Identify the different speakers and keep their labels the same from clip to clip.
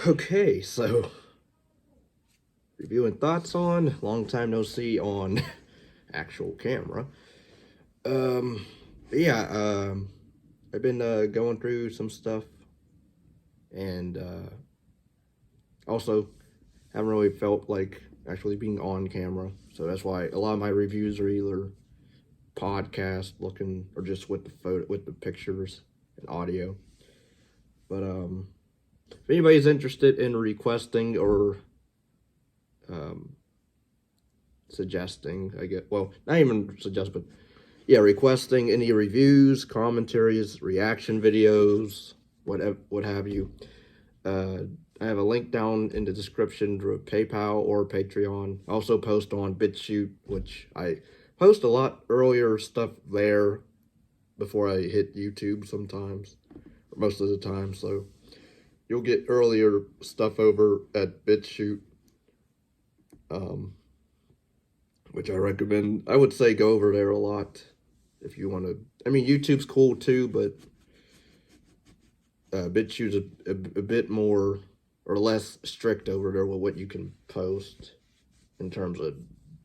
Speaker 1: Okay, so reviewing thoughts on long time no see on actual camera. Um, yeah, I've been going through some stuff and also haven't really felt like actually being on camera. So that's why a lot of my reviews are either podcast looking or just with the photo with the pictures and audio. But if anybody's interested in requesting or um, suggesting, I get well, not even suggest, but yeah, requesting any reviews, commentaries, reaction videos, whatever, what have you. Uh, I have a link down in the description to PayPal or Patreon. I also post on BitChute, which I post a lot earlier stuff there before I hit YouTube sometimes, or most of the time. So you'll get earlier stuff over at BitChute, um, which I recommend. I would say go over there a lot if you want to. I mean, YouTube's cool too, but BitChute's a bit more or less strict over there with what you can post in terms of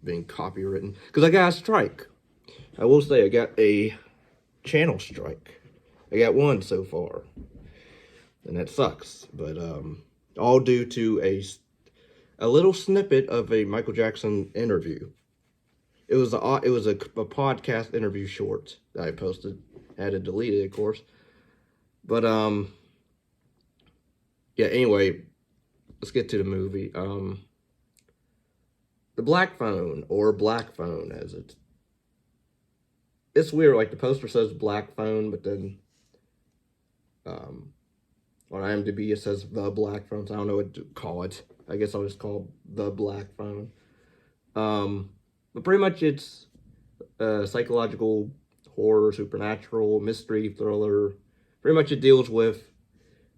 Speaker 1: being copywritten. Because I got a strike. I will say I got a channel strike. I got one so far, and that sucks. But all due to a little snippet of a Michael Jackson interview. It was a podcast interview short that I posted. I had to delete it, of course. But yeah. Anyway, let's get to the movie. The Black Phone, or Black Phone, as it's weird. Like the poster says Black Phone, but then um, on IMDb it says The Black Phone. So I don't know what to call it. I guess I'll just call it The Black Phone. But pretty much it's psychological horror, supernatural, mystery, thriller. Pretty much it deals with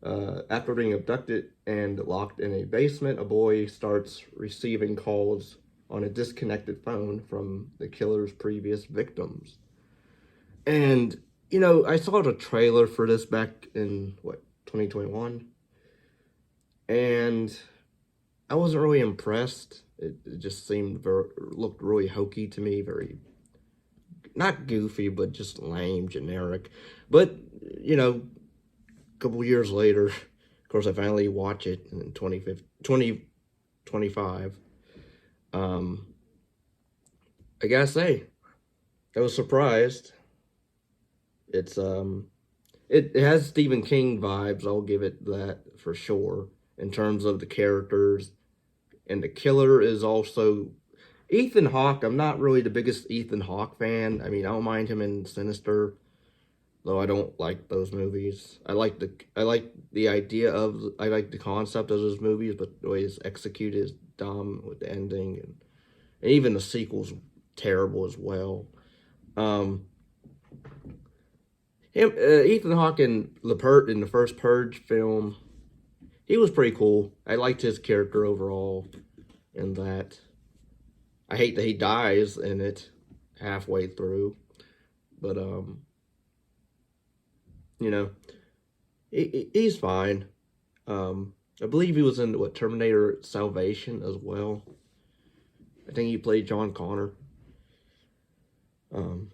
Speaker 1: after being abducted and locked in a basement, a boy starts receiving calls on a disconnected phone from the killer's previous victims. And, I saw the trailer for this back in, 2021? And I wasn't really impressed. It just looked really hokey to me, very, not goofy, but just lame, generic. But, a couple years later, of course, I finally watch it in 2025. I gotta say, I was surprised. It's it has Stephen King vibes. I'll give it that for sure in terms of the characters, and the killer is also Ethan Hawke. I'm not really the biggest Ethan Hawke fan. I mean, I don't mind him in Sinister, though I don't like those movies. I like the concept of those movies, but the way it's executed is dumb with the ending, and even the sequel's terrible as well. Um, Ethan Hawke in in the first Purge film, he was pretty cool. I liked his character overall in that. I hate that he dies in it halfway through, but you know, he's fine. I believe he was in Terminator Salvation as well. I think he played John Connor. Um,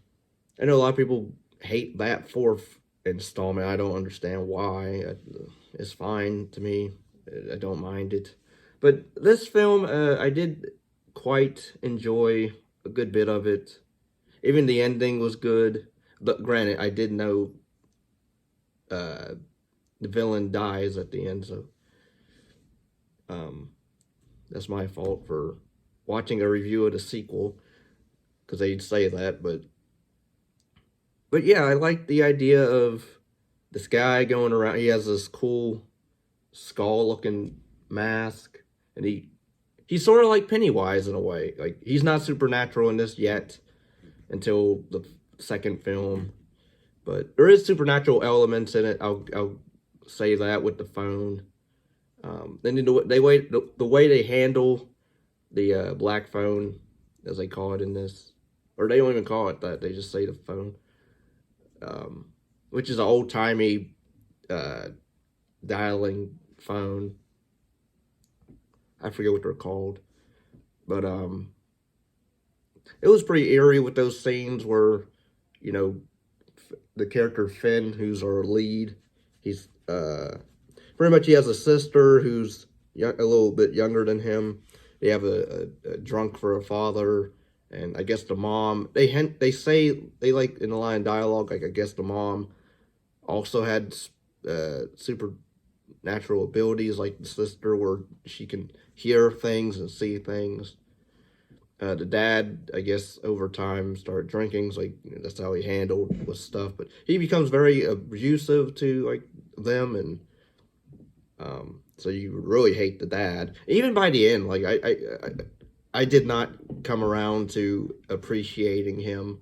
Speaker 1: I know a lot of people hate that fourth installment. I don't understand why. It's fine to me. I don't mind it. But this film, I did quite enjoy a good bit of it. Even the ending was good. But granted, I did know uh, the villain dies at the end, so um, that's my fault for watching a review of the sequel because they'd say that. But yeah, I like the idea of this guy going around. He has this cool skull-looking mask, and he's sort of like Pennywise in a way. Like he's not supernatural in this yet until the second film, but there is supernatural elements in it. I'll say that with the phone. Then the way they handle the black phone, as they call it in this, or they don't even call it that. They just say the phone, which is an old timey dialing phone. I forget what they're called, but it was pretty eerie with those scenes where, you know, the character Finn, who's our lead, he's pretty much he has a sister who's a little bit younger than him. They have a drunk for a father, and I guess the mom. They say they like in the line of dialogue, like I guess the mom also had supernatural abilities like the sister, where she can hear things and see things. The dad, I guess, over time started drinking. So like that's how he handled with stuff. But he becomes very abusive to like them, and so you really hate the dad. Even by the end, like I did not come around to appreciating him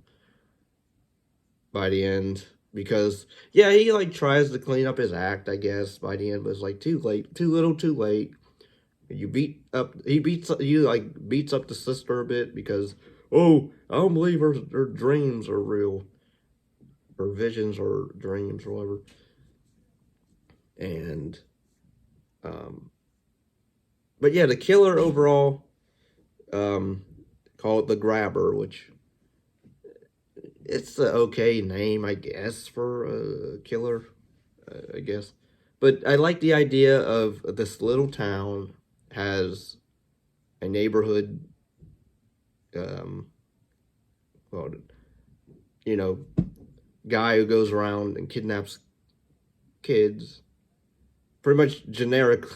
Speaker 1: by the end because yeah, he like tries to clean up his act. I guess by the end, but it's like too late, too little, too late. You beat up. He beats you like beats up the sister a bit because I don't believe her dreams are real, or visions or dreams or whatever. And um, but yeah, the killer overall, um, call it the Grabber, which it's an okay name, I guess, for a killer, I guess. But I like the idea of this little town has a neighborhood, um, well, you know, guy who goes around and kidnaps kids. Pretty much generic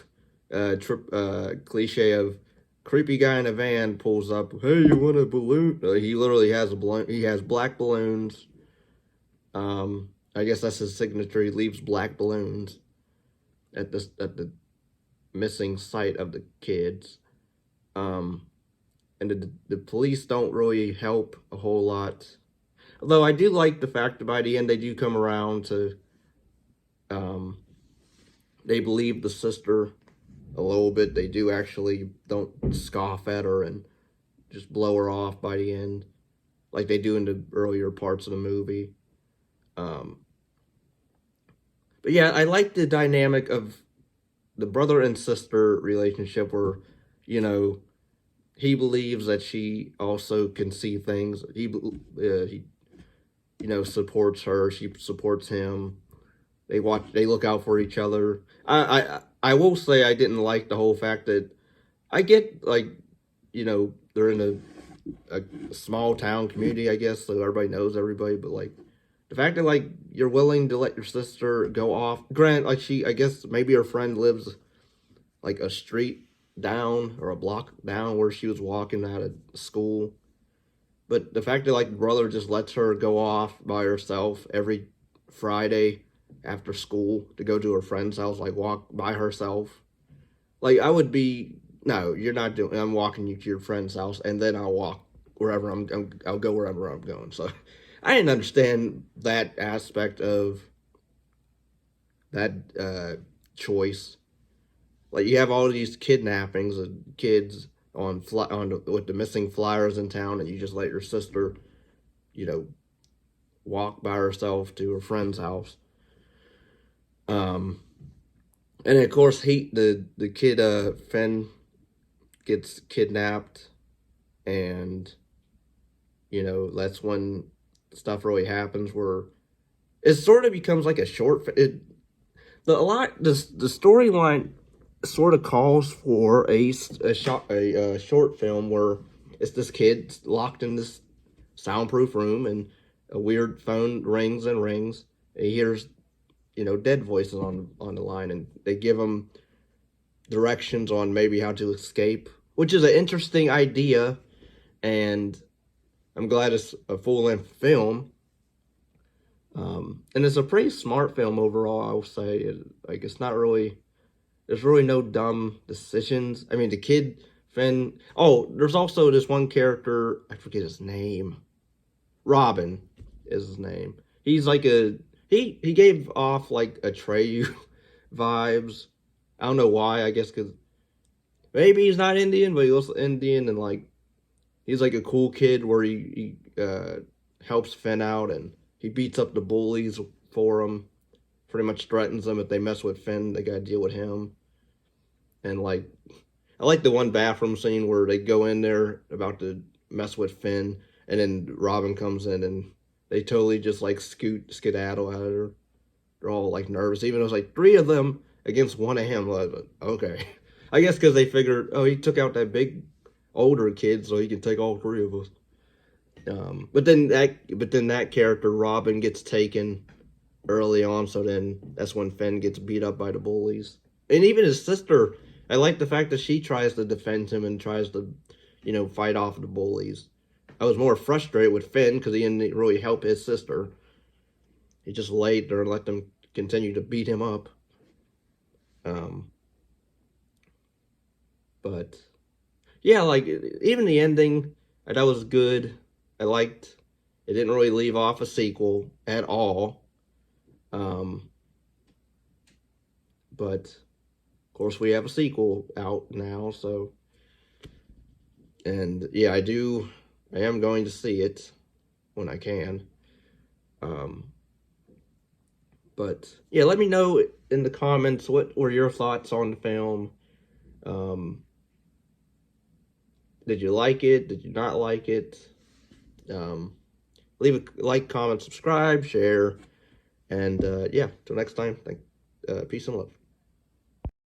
Speaker 1: cliche of creepy guy in a van pulls up. Hey, you want a balloon? He literally has a balloon. He has black balloons. I guess that's his signature. He leaves black balloons at the missing site of the kids. Um, and the police don't really help a whole lot. Although I do like the fact that by the end they do come around to, um, they believe the sister a little bit. They do actually don't scoff at her and just blow her off by the end, like they do in the earlier parts of the movie. Um, but yeah, I like the dynamic of the brother and sister relationship where, you know, he believes that she also can see things. He supports her. She supports him. They look out for each other. I will say I didn't like the whole fact that I get like, they're in a small town community, I guess, so everybody knows everybody, but like the fact that like you're willing to let your sister go off. Grant, like I guess maybe her friend lives like a street down or a block down where she was walking out of school. But the fact that like brother just lets her go off by herself every Friday after school to go to her friend's house, like walk by herself. Like I would be, no, you're not doing. I'm walking you to your friend's house, and then I'll walk wherever I'll go wherever I'm going. So I didn't understand that aspect of that choice. Like you have all these kidnappings of kids with the missing flyers in town, and you just let your sister, you know, walk by herself to her friend's house. Um, and of course, the kid Finn gets kidnapped, and that's when stuff really happens. Where it sort of becomes like a short. The storyline sort of calls for a short film where it's this kid locked in this soundproof room, and a weird phone rings and rings. And he hears dead voices on the line, and they give him directions on maybe how to escape, which is an interesting idea, and I'm glad it's a full-length film. And it's a pretty smart film overall, I will say. It's not really, there's really no dumb decisions. I mean, the kid, Finn, oh, there's also this one character, I forget his name. Robin is his name. He's like he gave off like Atreyu vibes. I don't know why, I guess because maybe he's not Indian, but he's also Indian, and like, he's like a cool kid where he helps Finn out, and he beats up the bullies for him. Pretty much threatens them if they mess with Finn, they gotta deal with him. And like, I like the one bathroom scene where they go in there about to mess with Finn, and then Robin comes in and they totally just like skedaddle out of her. They're all like nervous, even though it's like three of them against one of him. Like, okay, I guess because they figured, oh, he took out that big older kid, so he can take all three of us. But then that character Robin gets taken early on, so then that's when Finn gets beat up by the bullies, and even his sister. I like the fact that she tries to defend him and tries to, fight off the bullies. I was more frustrated with Finn because he didn't really help his sister. He just laid there and let them continue to beat him up. Um, but yeah, like even the ending, that was good. I liked. It didn't really leave off a sequel at all. Um, but of course, we have a sequel out now, so. And yeah, I am going to see it when I can. Um, but yeah, let me know in the comments what were your thoughts on the film. Um, did you like it? Did you not like it? Um, leave a like, comment, subscribe, share, and yeah, till next time. Peace and love.